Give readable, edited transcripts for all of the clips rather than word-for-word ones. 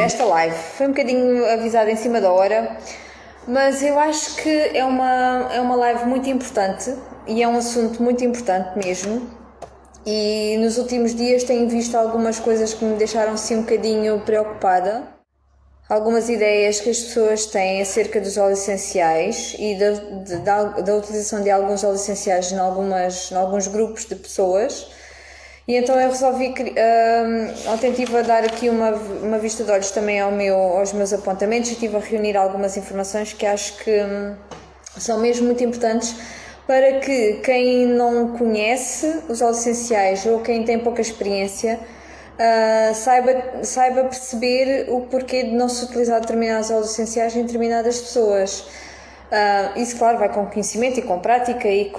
esta live. Foi um bocadinho avisada em cima da hora, mas eu acho que é uma live muito importante e é um assunto muito importante mesmo. E nos últimos dias tenho visto algumas coisas que me deixaram assim um bocadinho preocupada. Algumas ideias que as pessoas têm acerca dos óleos essenciais e da utilização de alguns óleos essenciais em alguns grupos de pessoas. E então eu resolvi, ontem estive a dar aqui uma vista de olhos também aos meus apontamentos e estive a reunir algumas informações que acho que são mesmo muito importantes para que quem não conhece os óleos essenciais ou quem tem pouca experiência saiba perceber o porquê de não se utilizar determinados óleos essenciais em determinadas pessoas. Isso, claro, vai com conhecimento e com prática e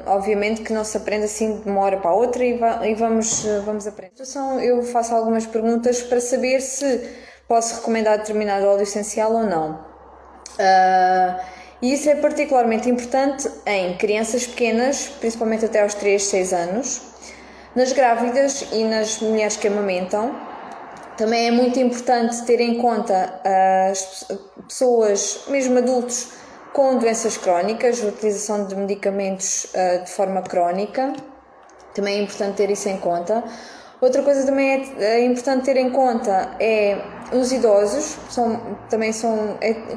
obviamente que não se aprende assim de uma hora para a outra e vamos aprender. Então, eu faço algumas perguntas para saber se posso recomendar determinado óleo essencial ou não. E isso é particularmente importante em crianças pequenas, principalmente até aos 3, 6 anos, nas grávidas e nas mulheres que amamentam. Também é muito importante ter em conta as pessoas, mesmo adultos, com doenças crónicas, a utilização de medicamentos de forma crónica. Também é importante ter isso em conta. Outra coisa também é importante ter em conta é os idosos,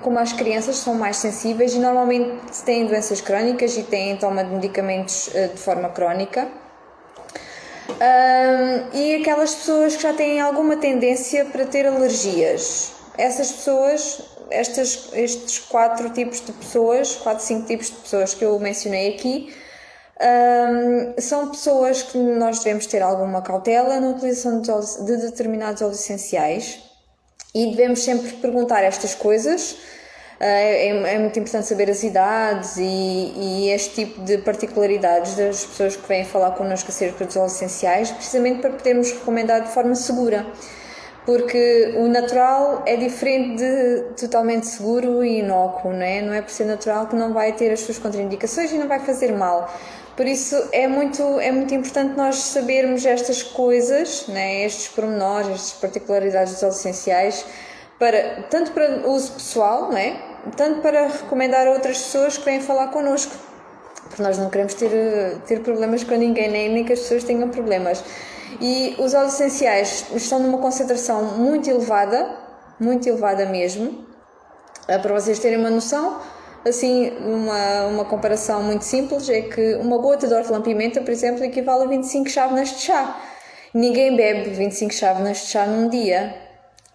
como as crianças, são mais sensíveis e normalmente têm doenças crónicas e têm toma de medicamentos de forma crónica. E aquelas pessoas que já têm alguma tendência para ter alergias. Essas pessoas, estes 4 tipos de pessoas, 4, 5 tipos de pessoas que eu mencionei aqui, são pessoas que nós devemos ter alguma cautela na utilização de determinados óleos essenciais e devemos sempre perguntar estas coisas. É muito importante saber as idades e este tipo de particularidades das pessoas que vêm falar connosco acerca dos óleos essenciais, precisamente para podermos recomendar de forma segura, porque o natural é diferente de totalmente seguro e inócuo, não é? Não é por ser natural que não vai ter as suas contraindicações e não vai fazer mal. Por isso é muito importante nós sabermos estas coisas, né? Estes pormenores, estas particularidades dos óleos essenciais, tanto para uso pessoal, não é? Tanto para recomendar a outras pessoas que vêm falar connosco, porque nós não queremos ter problemas com ninguém, nem que as pessoas tenham problemas. E os óleos essenciais estão numa concentração muito elevada mesmo. Para vocês terem uma noção, assim, uma comparação muito simples é que uma gota de hortelã-pimenta, por exemplo, equivale a 25 chávenas de chá. Ninguém bebe 25 chávenas de chá num dia.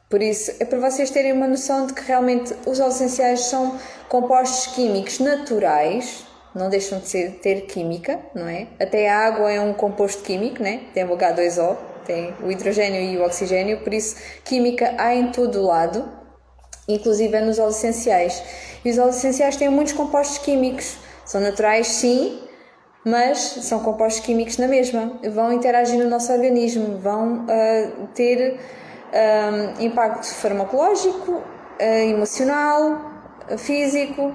Por isso, é para vocês terem uma noção de que realmente os óleos essenciais são compostos químicos naturais, não deixam de ter química, não é? Até a água é um composto químico, né? Tem o H2O, tem o hidrogênio e o oxigênio, por isso química há em todo o lado, inclusive nos óleos essenciais. E os óleos essenciais têm muitos compostos químicos, são naturais sim, mas são compostos químicos na mesma, vão interagir no nosso organismo, vão ter impacto farmacológico, emocional, físico,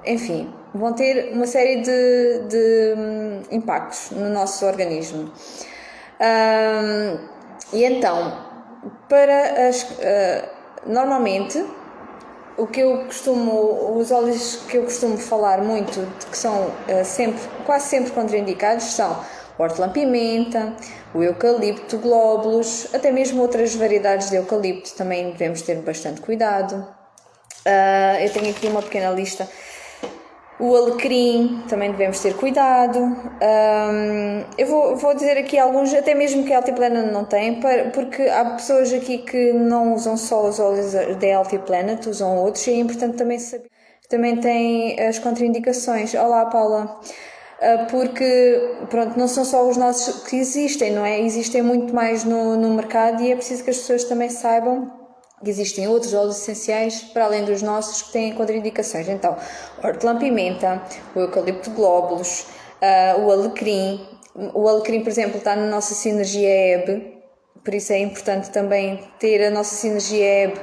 enfim, vão ter uma série de impactos no nosso organismo. E então, normalmente, os óleos que eu costumo falar muito, que são quase sempre contraindicados, são o hortelã-pimenta, o eucalipto glóbulos, até mesmo outras variedades de eucalipto também devemos ter bastante cuidado. Eu tenho aqui uma pequena lista. O alecrim também devemos ter cuidado. Eu vou dizer aqui alguns, até mesmo que a Altiplanet não tem, porque há pessoas aqui que não usam só os óleos da Altiplanet, usam outros, e é importante também saber que também tem as contraindicações. Olá, Paula. Porque, pronto, não são só os nossos que existem, não é? Existem muito mais no mercado e é preciso que as pessoas também saibam que existem outros óleos essenciais para além dos nossos que têm contraindicações. Então, hortelã-pimenta, o eucalipto glóbulos, o alecrim. O alecrim, por exemplo, está na nossa sinergia EB, por isso é importante também ter a nossa sinergia EB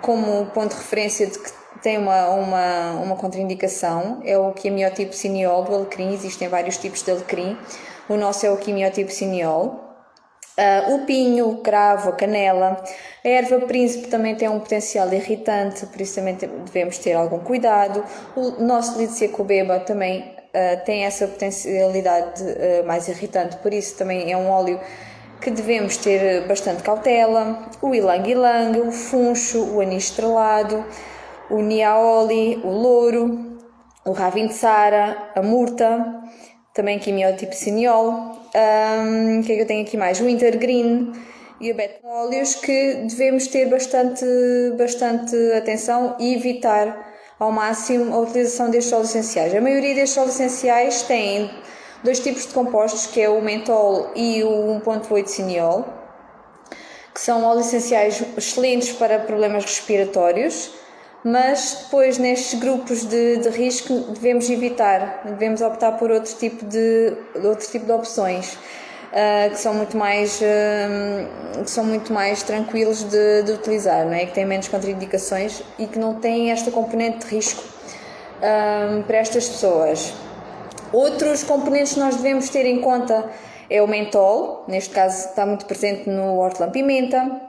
como ponto de referência de que tem uma contraindicação, é o quimiotipo cineol do alecrim, existem vários tipos de alecrim, o nosso é o quimiotipo cineol. O pinho, o cravo, a canela. A erva príncipe também tem um potencial irritante, por isso também devemos ter algum cuidado. O nosso Lícia-Cubeba também tem essa potencialidade mais irritante, por isso também é um óleo que devemos ter bastante cautela. O ilang-ilang, o funcho, o anis estrelado, o niaoli, o louro, o ravintsara, a murta, também quimiotipsiniol. O que é que eu tenho aqui mais? O wintergreen e a óleos que devemos ter bastante atenção e evitar ao máximo a utilização destes óleos essenciais. A maioria destes óleos essenciais têm dois tipos de compostos, que é o mentol e o 1.8 cineol, que são óleos essenciais excelentes para problemas respiratórios, mas depois nestes grupos de risco devemos evitar, devemos optar por outro tipo de opções, que são muito mais tranquilos de utilizar, não é? Que têm menos contraindicações e que não têm esta componente de risco para estas pessoas. Outros componentes que nós devemos ter em conta é o mentol, neste caso está muito presente no hortelã-pimenta,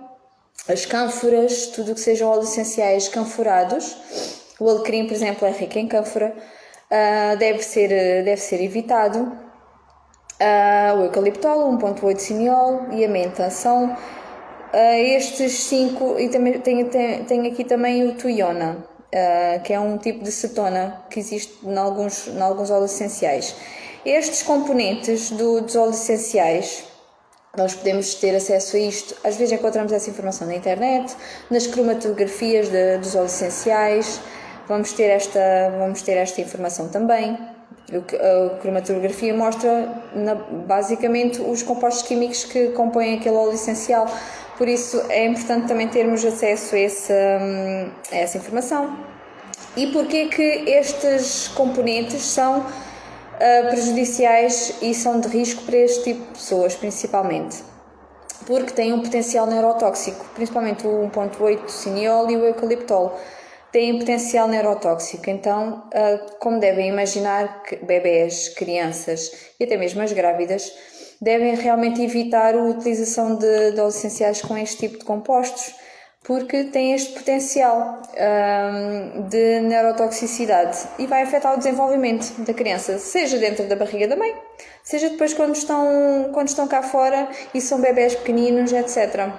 as cânforas, tudo o que sejam óleos essenciais canforados. O alecrim, por exemplo, é rico em cânfora, deve ser evitado. O eucaliptol, 1.8 cineol e a menta são estes 5, e também tenho aqui também o tuiona, que é um tipo de cetona que existe em alguns óleos essenciais. Estes componentes dos óleos essenciais, nós podemos ter acesso a isto, às vezes encontramos essa informação na internet, nas cromatografias dos óleos essenciais, vamos ter esta informação também. A cromatografia mostra basicamente os compostos químicos que compõem aquele óleo essencial, por isso é importante também termos acesso a essa informação. E porquê que estes componentes são prejudiciais e são de risco para este tipo de pessoas, principalmente? Porque têm um potencial neurotóxico, principalmente o 1.8 cineol e o eucaliptol. Têm potencial neurotóxico, então, como devem imaginar, que bebés, crianças e até mesmo as grávidas devem realmente evitar a utilização de óleos essenciais com este tipo de compostos, porque têm este potencial de neurotoxicidade e vai afetar o desenvolvimento da criança, seja dentro da barriga da mãe, seja depois quando estão cá fora e são bebés pequeninos, etc.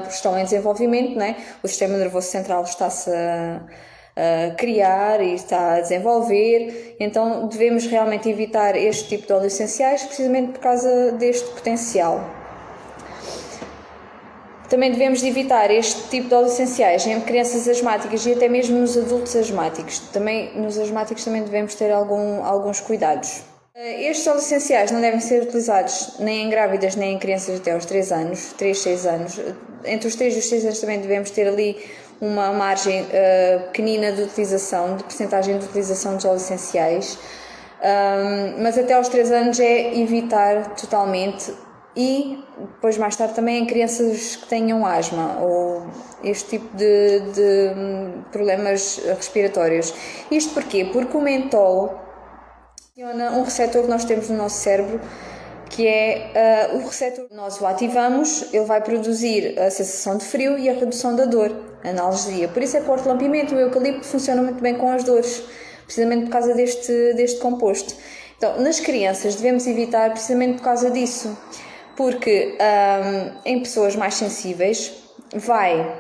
Estão em desenvolvimento, não é? O sistema nervoso central está-se a criar e está a desenvolver, então devemos realmente evitar este tipo de óleos essenciais precisamente por causa deste potencial. Também devemos evitar este tipo de óleos essenciais em crianças asmáticas e até mesmo nos adultos asmáticos. Nos asmáticos também devemos ter alguns cuidados. Estes óleos essenciais não devem ser utilizados nem em grávidas nem em crianças até aos 3 anos, 6 anos. Entre os 3 e os 6 anos também devemos ter ali uma margem pequenina de utilização, de percentagem de utilização dos óleos essenciais. Mas até aos 3 anos é evitar totalmente, e depois mais tarde também em crianças que tenham asma ou este tipo de problemas respiratórios. Isto porquê? Porque o mentol aciona um receptor que nós temos no nosso cérebro, que é o receptor que nós o ativamos, ele vai produzir a sensação de frio e a redução da dor, a analgesia. Por isso é que o hortelã-pimenta e o eucalipto funcionam muito bem com as dores, precisamente por causa deste composto. Então, nas crianças devemos evitar precisamente por causa disso, porque em pessoas mais sensíveis vai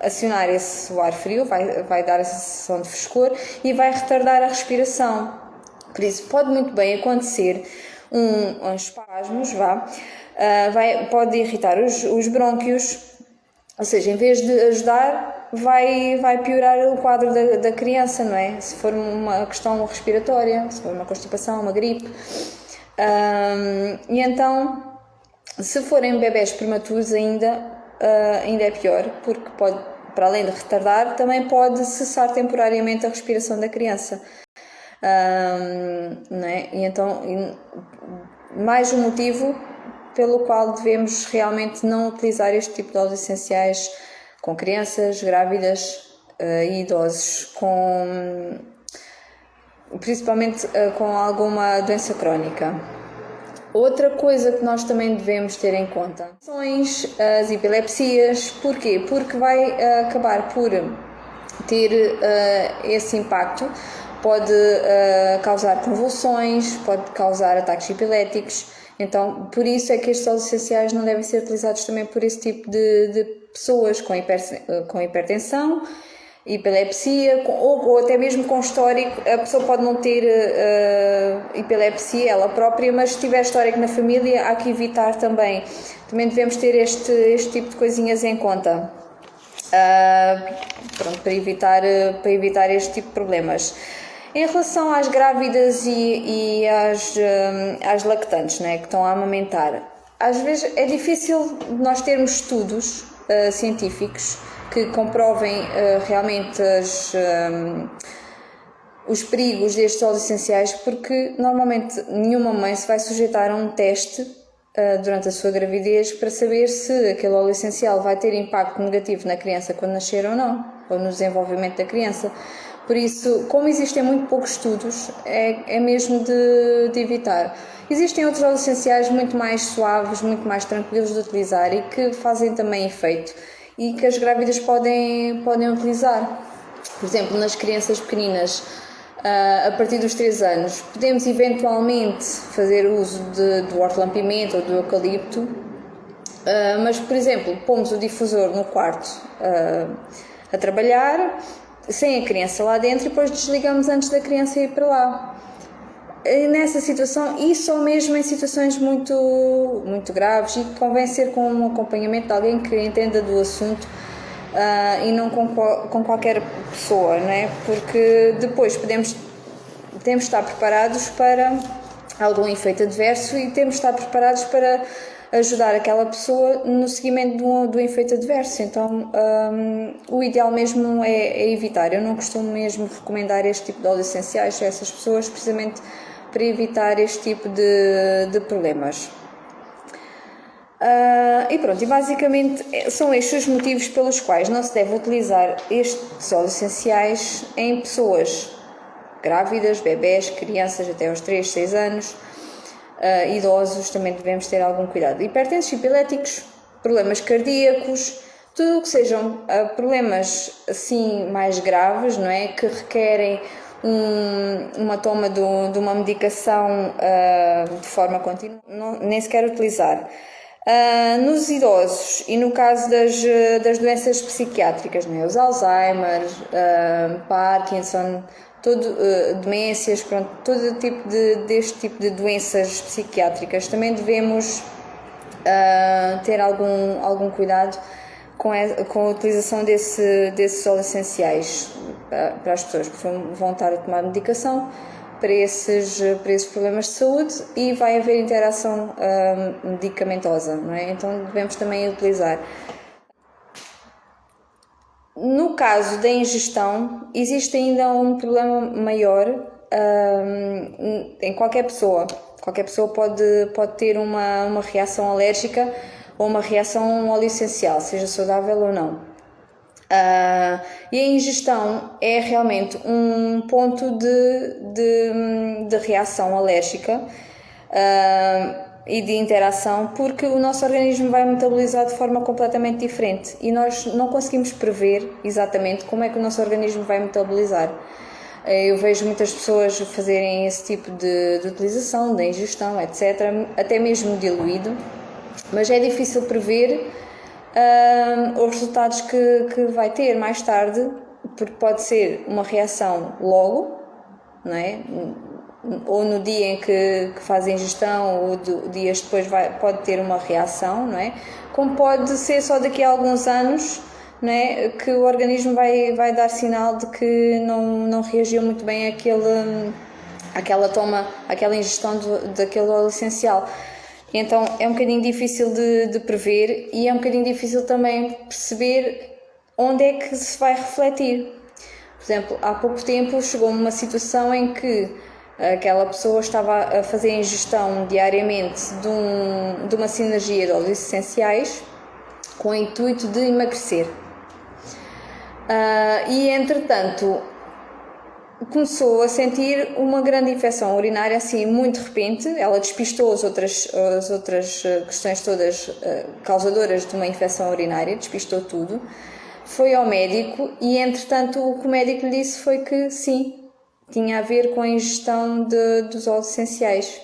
acionar esse ar frio, vai dar a sensação de frescor e vai retardar a respiração. Por isso pode muito bem acontecer uns espasmos, pode irritar os brônquios, ou seja, em vez de ajudar, vai piorar o quadro da criança, não é? Se for uma questão respiratória, se for uma constipação, uma gripe. E então, se forem bebés prematuros ainda é pior, porque pode, para além de retardar, também pode cessar temporariamente a respiração da criança. Não é? E então, mais um motivo pelo qual devemos realmente não utilizar este tipo de óleos essenciais com crianças, grávidas e idosos, principalmente com alguma doença crónica. Outra coisa que nós também devemos ter em conta são as epilepsias. Porquê? Porque vai acabar por ter esse impacto, pode causar convulsões, pode causar ataques epiléticos. Então, por isso é que estes óleos essenciais não devem ser utilizados também por esse tipo de pessoas com hipertensão, epilepsia ou até mesmo com histórico. A pessoa pode não ter epilepsia ela própria, mas se tiver histórico na família, há que evitar também. Também devemos ter este tipo de coisinhas em conta, para evitar este tipo de problemas. Em relação às grávidas e às lactantes, né, que estão a amamentar, às vezes é difícil nós termos estudos científicos que comprovem realmente os perigos destes óleos essenciais, porque normalmente nenhuma mãe se vai sujeitar a um teste durante a sua gravidez para saber se aquele óleo essencial vai ter impacto negativo na criança quando nascer ou não, ou no desenvolvimento da criança. Por isso, como existem muito poucos estudos, é mesmo de evitar. Existem outros óleos essenciais muito mais suaves, muito mais tranquilos de utilizar e que fazem também efeito e que as grávidas podem utilizar. Por exemplo, nas crianças pequeninas, a partir dos 3 anos, podemos eventualmente fazer uso do hortelã-pimenta ou do eucalipto, mas, por exemplo, pomos o difusor no quarto a trabalhar, sem a criança lá dentro, e depois desligamos antes da criança ir para lá. Nessa situação, e só mesmo em situações muito, muito graves, e convém ser com um acompanhamento de alguém que entenda do assunto e não com qualquer pessoa, não é? Porque depois temos de estar preparados para algum efeito adverso e temos de estar preparados para ajudar aquela pessoa no seguimento do efeito adverso. Então o ideal mesmo é evitar. Eu não costumo mesmo recomendar este tipo de óleos essenciais a essas pessoas, precisamente para evitar este tipo de problemas. E pronto, e basicamente são estes os motivos pelos quais não se deve utilizar estes óleos essenciais em pessoas grávidas, bebés, crianças até aos 3, 6 anos, idosos. Também devemos ter algum cuidado. Hipertensos, epiléticos, problemas cardíacos, tudo o que sejam problemas assim mais graves, não é? Que requerem uma toma de uma medicação de forma contínua, nem sequer utilizar. Nos idosos e no caso das doenças psiquiátricas, não é? Os Alzheimer, Parkinson, demências, pronto, todo tipo deste tipo de doenças psiquiátricas, também devemos ter algum cuidado com a utilização desses óleos essenciais para as pessoas que vão estar a tomar medicação para esses problemas de saúde, e vai haver interação medicamentosa, não é? Então devemos também utilizar. No caso da ingestão, existe ainda um problema maior em qualquer pessoa. Qualquer pessoa pode ter uma reação alérgica ou uma reação a um óleo essencial, seja saudável ou não. E a ingestão é realmente um ponto de reação alérgica e de interação, porque o nosso organismo vai metabolizar de forma completamente diferente e nós não conseguimos prever exatamente como é que o nosso organismo vai metabolizar. Eu vejo muitas pessoas fazerem esse tipo de utilização, da ingestão, etc., até mesmo diluído, mas é difícil prever os resultados que vai ter mais tarde, porque pode ser uma reação logo, não é? Ou no dia em que faz a ingestão, ou dias depois pode ter uma reação, não é? Como pode ser só daqui a alguns anos, não é? Que o organismo vai dar sinal de que não reagiu muito bem àquela ingestão daquele óleo essencial. Então é um bocadinho difícil de prever, e é um bocadinho difícil também perceber onde é que se vai refletir. Por exemplo, há pouco tempo chegou-me uma situação em que aquela pessoa estava a fazer a ingestão diariamente de uma sinergia de óleos essenciais com o intuito de emagrecer. E entretanto começou a sentir uma grande infecção urinária, assim, muito de repente. Ela despistou as outras questões todas causadoras de uma infecção urinária, despistou tudo. Foi ao médico e, entretanto, o que o médico lhe disse foi que sim, tinha a ver com a ingestão dos óleos essenciais.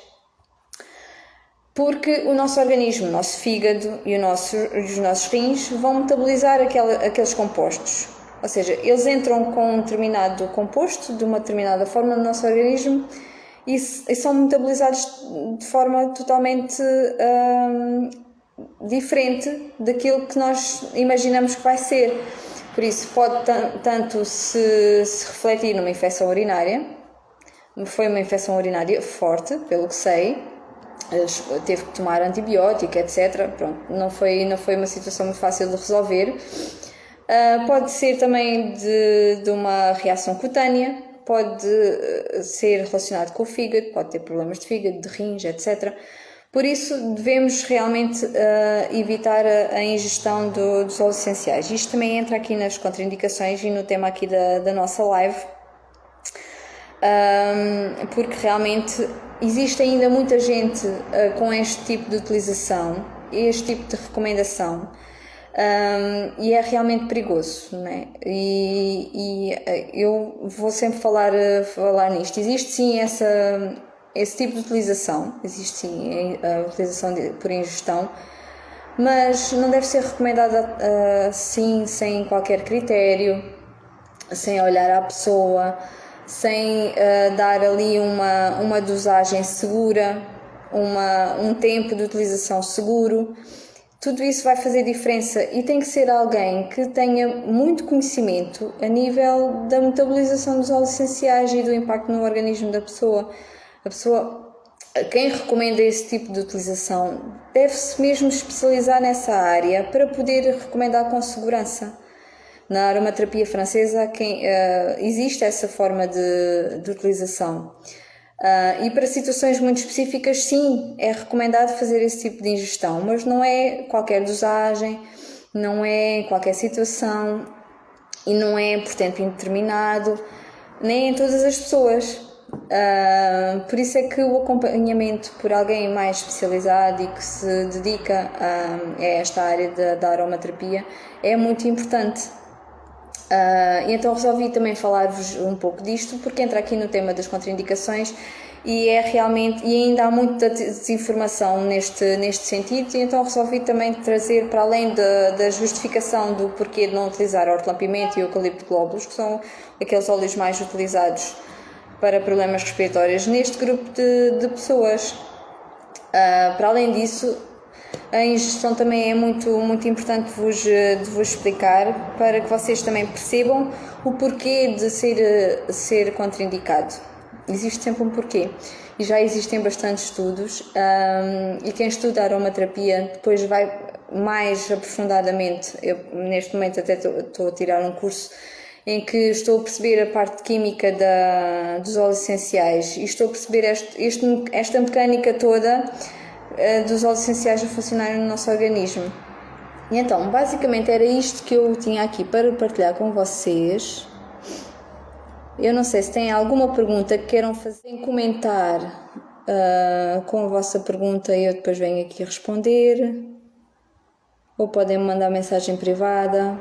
Porque o nosso organismo, o nosso fígado e os nossos rins vão metabolizar aqueles compostos. Ou seja, eles entram com um determinado composto, de uma determinada forma no nosso organismo e são metabolizados de forma totalmente diferente daquilo que nós imaginamos que vai ser. Por isso, pode tanto se refletir numa infecção urinária. Foi uma infecção urinária forte, pelo que sei. Teve que tomar antibiótico, etc. Pronto, não foi uma situação muito fácil de resolver. Pode ser também de uma reação cutânea, pode ser relacionado com o fígado, pode ter problemas de fígado, de rins, etc. Por isso devemos realmente evitar a ingestão dos óleos essenciais. Isto também entra aqui nas contraindicações e no tema aqui da nossa live, porque realmente existe ainda muita gente com este tipo de utilização, este tipo de recomendação. E é realmente perigoso, não é? E eu vou sempre falar nisto. Existe sim esse tipo de utilização, existe sim a utilização por ingestão, mas não deve ser recomendada assim, sem qualquer critério, sem olhar à pessoa, sem dar ali uma dosagem segura, um tempo de utilização seguro. Tudo isso vai fazer diferença e tem que ser alguém que tenha muito conhecimento a nível da metabolização dos óleos essenciais e do impacto no organismo da pessoa. Quem recomenda esse tipo de utilização deve-se mesmo especializar nessa área para poder recomendar com segurança. Na aromaterapia francesa existe essa forma de utilização. E para situações muito específicas, sim, é recomendado fazer esse tipo de ingestão, mas não é qualquer dosagem, não é em qualquer situação e não é por tempo indeterminado, nem em todas as pessoas. Por isso é que o acompanhamento por alguém mais especializado e que se dedica a esta área da aromaterapia é muito importante. E então resolvi também falar-vos um pouco disto, porque entra aqui no tema das contraindicações e ainda há muita desinformação neste sentido, e então resolvi também trazer, para além da justificação do porquê de não utilizar hortelã-pimenta e eucalipto glóbulos, que são aqueles óleos mais utilizados para problemas respiratórios, neste grupo de pessoas. Para além disso, a ingestão também é muito, muito importante de vos explicar, para que vocês também percebam o porquê de ser contraindicado. Existe sempre um porquê e já existem bastantes estudos, e quem estuda aromaterapia depois vai mais aprofundadamente. Eu neste momento até estou a tirar um curso em que estou a perceber a parte química dos óleos essenciais e estou a perceber esta mecânica toda dos óleos essenciais a funcionarem no nosso organismo. E então, basicamente era isto que eu tinha aqui para partilhar com vocês. Eu não sei se têm alguma pergunta que queiram fazer, comentar com a vossa pergunta e eu depois venho aqui responder, ou podem me mandar mensagem privada.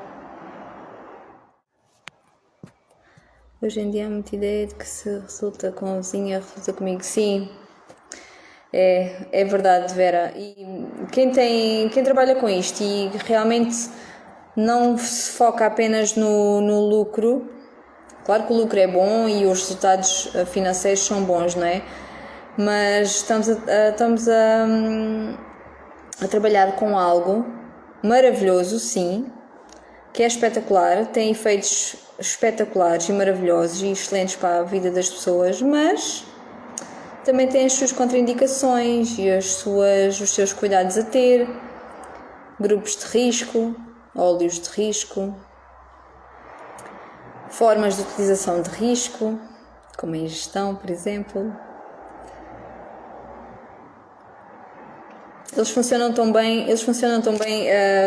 Hoje em dia há muita ideia de que se resulta com a vizinha, resulta comigo. Sim, é verdade, Vera. E quem trabalha com isto e realmente não se foca apenas no lucro, claro que o lucro é bom e os resultados financeiros são bons, não é? Mas estamos a trabalhar com algo maravilhoso, sim, que é espetacular, tem efeitos espetaculares e maravilhosos e excelentes para a vida das pessoas, mas também tem as suas contraindicações e os seus cuidados a ter, grupos de risco, óleos de risco, formas de utilização de risco, como a ingestão, por exemplo. Eles funcionam tão bem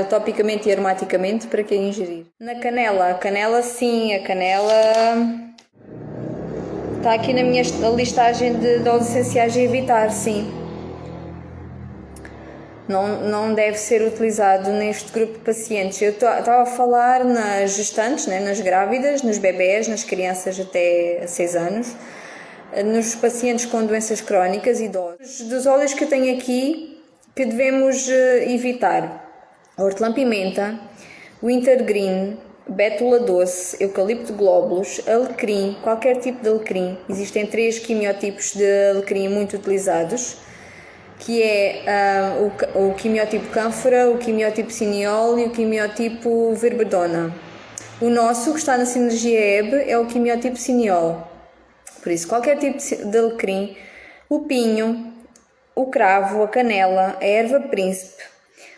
topicamente e aromaticamente para quem ingerir. Na canela, sim, a canela Está aqui na minha listagem de óleos essenciais a evitar, sim. Não deve ser utilizado neste grupo de pacientes. Eu estava a falar nas gestantes, né, nas grávidas, nos bebés, nas crianças até 6 anos, nos pacientes com doenças crónicas e idosos. Dos óleos que eu tenho aqui, que devemos evitar: hortelã-pimenta, wintergreen, bétula doce, eucalipto glóbulos, alecrim, qualquer tipo de alecrim. Existem 3 quimiotipos de alecrim muito utilizados, que é o quimiotipo cânfora, o quimiotipo cineol e o quimiotipo verbedona. O nosso, que está na sinergia EB, é o quimiotipo cineol. Por isso, qualquer tipo de alecrim, o pinho, o cravo, a canela, a erva príncipe,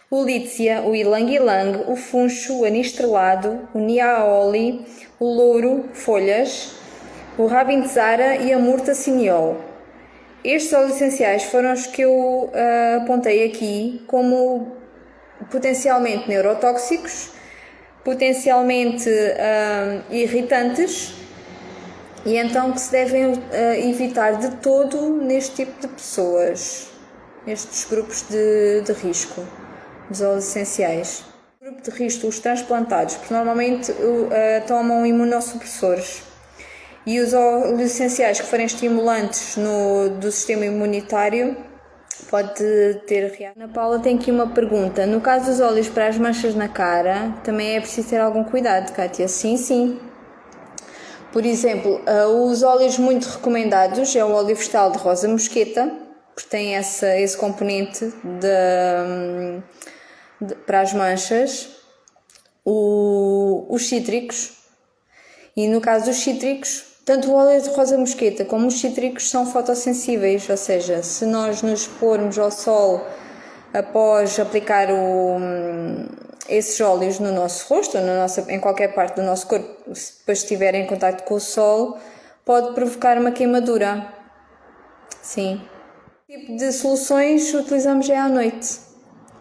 o lícia, o ilang-ilang, o funcho, o anis estrelado, o niaoli, o louro, folhas, o rabintzara e a murta cineol. Estes óleos essenciais foram os que eu apontei aqui como potencialmente neurotóxicos, potencialmente irritantes, e então que se devem evitar de todo neste tipo de pessoas, estes grupos de risco dos óleos essenciais. O grupo de risco, os transplantados, porque normalmente tomam imunossupressores. E os óleos essenciais que forem estimulantes do sistema imunitário pode ter reação. Ana Paula tem aqui uma pergunta. No caso dos óleos para as manchas na cara, também é preciso ter algum cuidado, Kátia? Sim, sim. Por exemplo, os óleos muito recomendados é o óleo vegetal de rosa mosqueta, porque tem esse componente para as manchas. Os cítricos. E no caso dos cítricos, tanto o óleo de rosa mosqueta como os cítricos são fotossensíveis, ou seja, se nós nos expormos ao sol após aplicar esses óleos no nosso rosto ou em qualquer parte do nosso corpo, se depois estiver em contato com o sol, pode provocar uma queimadura. Sim. Que tipo de soluções utilizamos já à noite?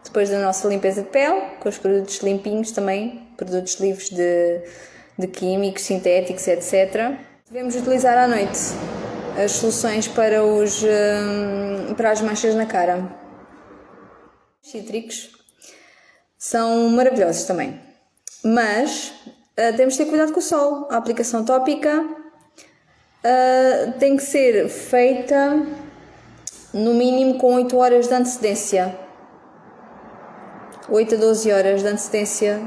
Depois da nossa limpeza de pele, com os produtos limpinhos também, produtos livres de químicos, sintéticos, etc. Devemos utilizar à noite as soluções para as manchas na cara. Os cítricos são maravilhosos também, mas temos de ter cuidado com o sol. A aplicação tópica tem que ser feita no mínimo com 8 horas de antecedência. 8 a 12 horas de antecedência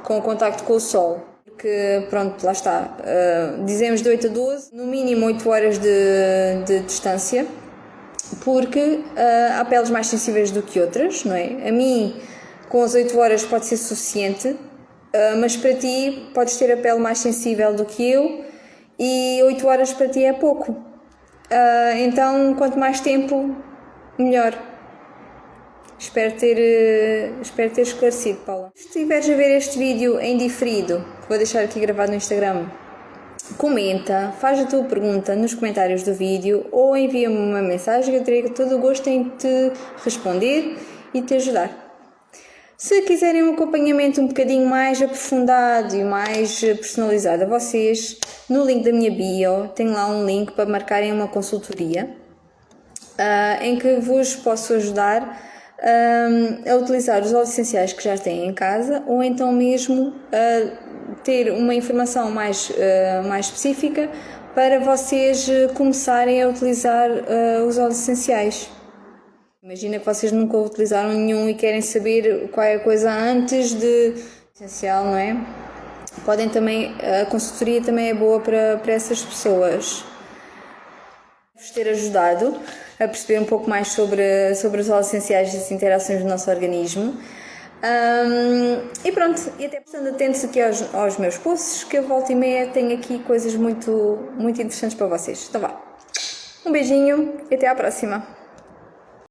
com o contacto com o sol. Porque, pronto, lá está, dizemos de 8 a 12, no mínimo 8 horas de distância, porque há peles mais sensíveis do que outras, não é? A mim, com as 8 horas pode ser suficiente, mas para ti podes ter a pele mais sensível do que eu e 8 horas para ti é pouco. Então, quanto mais tempo, melhor. Espero ter esclarecido, Paula. Se estiveres a ver este vídeo em diferido, que vou deixar aqui gravado no Instagram, comenta, faz a tua pergunta nos comentários do vídeo ou envia-me uma mensagem que eu terei todo o gosto em te responder e te ajudar. Se quiserem um acompanhamento um bocadinho mais aprofundado e mais personalizado a vocês, no link da minha bio tenho lá um link para marcarem uma consultoria em que vos posso ajudar a utilizar os óleos essenciais que já têm em casa ou então mesmo ter uma informação mais específica para vocês começarem a utilizar os óleos essenciais. Imagina que vocês nunca utilizaram nenhum e querem saber qual é a coisa antes de essencial, não é? Podem também, a consultoria também é boa para essas pessoas. Vos ter ajudado a perceber um pouco mais sobre os óleos essenciais e as interações do nosso organismo. E pronto, e até estando atentos aqui aos meus posts, que eu volta e meia tenho aqui coisas muito, muito interessantes para vocês. Então vá, um beijinho e até à próxima!